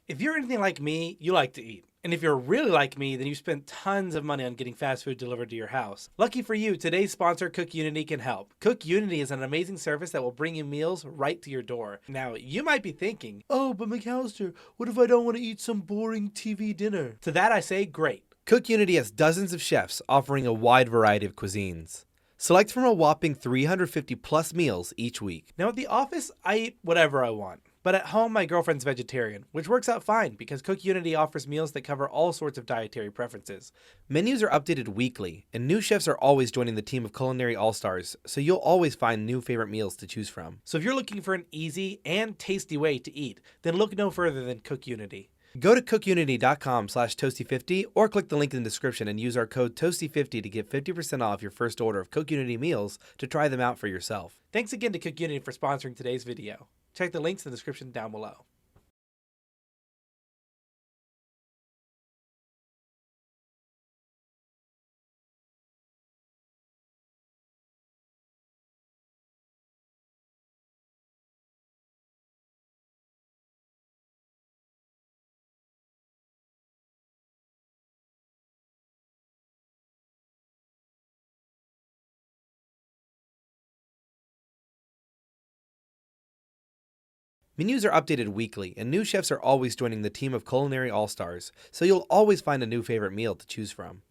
If you're anything like me, you like to eat. And if you're really like me, then you spend tons of money on getting fast food delivered to your house. Lucky for you, today's sponsor, Cook Unity, can help. Cook Unity is an amazing service that will bring you meals right to your door. Now, you might be thinking, oh, but McAllister, what if I don't want to eat some boring TV dinner? To that I say, great. Cook Unity has dozens of chefs offering a wide variety of cuisines. Select from a whopping 350 plus meals each week. Now, at the office, I eat whatever I want. But at home, my girlfriend's vegetarian, which works out fine because Cook Unity offers meals that cover all sorts of dietary preferences. Menus are updated weekly, and new chefs are always joining the team of Culinary All-Stars, so you'll always find new favorite meals to choose from. So if you're looking for an easy and tasty way to eat, then look no further than Cook Unity. Go to cookunity.com/toasty50 or click the link in the description and use our code toasty50 to get 50% off your first order of Cook Unity meals to try them out for yourself. Thanks again to Cook Unity for sponsoring today's video. Check the links in the description down below. Menus are updated weekly, and new chefs are always joining the team of Culinary All-Stars, so you'll always find a new favorite meal to choose from.